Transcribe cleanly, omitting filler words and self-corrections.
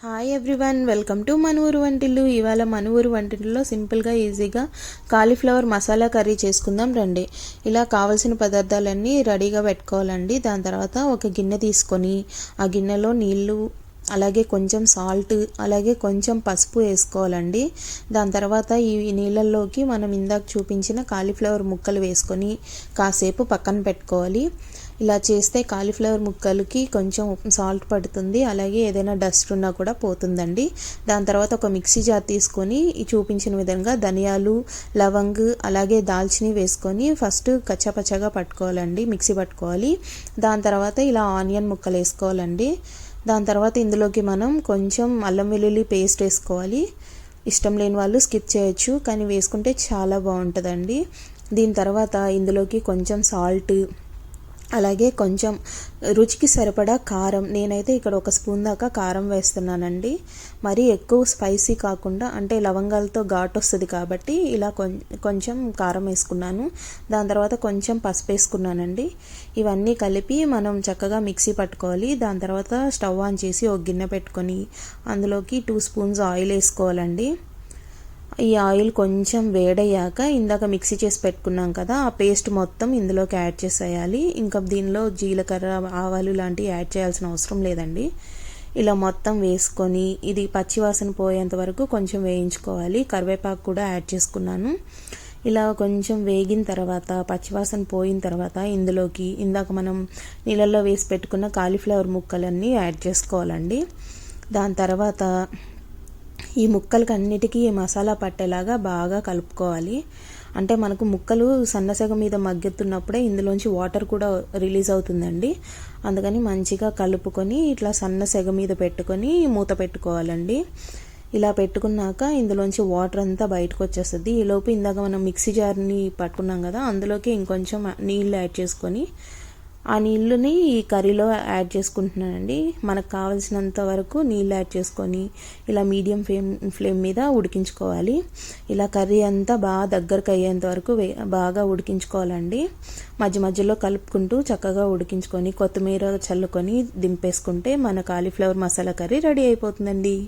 Hi everyone, welcome to మన ఊరు వంటిల్లు. ఇవాళ మన ఊరు వంటిల్లో సింపుల్గా ఈజీగా కాలీఫ్లవర్ మసాలా కర్రీ చేసుకుందాం రండి. ఇలా కావాల్సిన పదార్థాలన్నీ రెడీగా పెట్టుకోవాలండి. దాని తర్వాత ఒక గిన్నె తీసుకొని ఆ గిన్నెలో నీళ్ళు, అలాగే కొంచెం సాల్ట్, అలాగే కొంచెం పసుపు వేసుకోవాలండి. దాని తర్వాత ఈ నీళ్ళల్లోకి మనం ఇందాక చూపించిన కాలీఫ్లవర్ ముక్కలు వేసుకొని కాసేపు పక్కన పెట్టుకోవాలి. ఇలా చేస్తే కాలీఫ్లవర్ ముక్కలకి కొంచెం సాల్ట్ పడుతుంది, అలాగే ఏదైనా డస్ట్ ఉన్నా కూడా పోతుందండి. దాని తర్వాత ఒక మిక్సీ జార్ తీసుకొని చూపించిన విధంగా ధనియాలు, లవంగ్, అలాగే దాల్చిని వేసుకొని ఫస్ట్ కచ్చాపచ్చాగా పట్టుకోవాలండి, మిక్సీ పట్టుకోవాలి. దాని తర్వాత ఇలా ఆనియన్ ముక్కలు వేసుకోవాలండి. దాని తర్వాత ఇందులోకి మనం కొంచెం అల్లం వెల్లుల్లి పేస్ట్ వేసుకోవాలి. ఇష్టం లేని వాళ్ళు స్కిప్ చేయొచ్చు, కానీ వేసుకుంటే చాలా బాగుంటుందండి. దీని తర్వాత ఇందులోకి కొంచెం సాల్ట్, అలాగే కొంచెం రుచికి సరిపడా కారం, నేనైతే ఇక్కడ 1 స్పూన్ దాకా కారం వేస్తున్నానండి. మరీ ఎక్కువ స్పైసీ కాకుండా, అంటే లవంగాలతో ఘాటు వస్తుంది కాబట్టి ఇలా కొంచెం కారం వేసుకున్నాను. దాని తర్వాత కొంచెం పసుపు వేసుకున్నానండి. ఇవన్నీ కలిపి మనం చక్కగా మిక్సీ పట్టుకోవాలి. దాని తర్వాత స్టవ్ ఆన్ చేసి ఒక గిన్నె పెట్టుకొని అందులోకి 2 స్పూన్స్ ఆయిల్ వేసుకోవాలండి. ఈ ఆయిల్ కొంచెం వేడయ్యాక ఇందాక మిక్సీ చేసి పెట్టుకున్నాం కదా, ఆ పేస్ట్ మొత్తం ఇందులోకి యాడ్ చేసేయాలి. ఇంకా దీనిలో జీలకర్ర, ఆవాలు లాంటివి యాడ్ చేయాల్సిన అవసరం లేదండి. ఇలా మొత్తం వేసుకొని ఇది పచ్చివాసన పోయేంత వరకు కొంచెం వేయించుకోవాలి. కరివేపాకు కూడా యాడ్ చేసుకున్నాను. ఇలా కొంచెం వేగిన తర్వాత, పచ్చివాసన పోయిన తర్వాత ఇందులోకి ఇందాక మనం నీళ్ళల్లో వేసి పెట్టుకున్న కాలీఫ్లవర్ ముక్కలన్నీ యాడ్ చేసుకోవాలండి. దాని తర్వాత ఈ ముక్కలకి అన్నిటికీ మసాలా పట్టేలాగా బాగా కలుపుకోవాలి. అంటే మనకు ముక్కలు సన్నసెగ మీద మగ్గుతున్నప్పుడే ఇందులోంచి వాటర్ కూడా రిలీజ్ అవుతుందండి. అందుకని మంచిగా కలుపుకొని ఇట్లా సన్నసెగ మీద పెట్టుకొని మూత పెట్టుకోవాలండి. ఇలా పెట్టుకున్నాక ఇందులోంచి వాటర్ అంతా బయటకు వచ్చేస్తుంది. ఈలోపు ఇందాక మనం మిక్సీ జార్ని పట్టుకున్నాం కదా, అందులోకి ఇంకొంచెం నీళ్ళు యాడ్ చేసుకొని ఆ నీళ్ళని ఈ కర్రీలో యాడ్ చేసుకుంటున్నానండి. మనకు కావాల్సినంత వరకు నీళ్ళు యాడ్ చేసుకొని ఇలా మీడియం ఫ్లేమ్ మీద ఉడికించుకోవాలి. ఇలా కర్రీ అంతా బాగా దగ్గరకు అయ్యేంత వరకు బాగా ఉడికించుకోవాలండి. మధ్య మధ్యలో కలుపుకుంటూ చక్కగా ఉడికించుకొని కొత్తిమీర చల్లుకొని దింపేసుకుంటే మన కాలీఫ్లవర్ మసాలా కర్రీ రెడీ అయిపోతుందండి.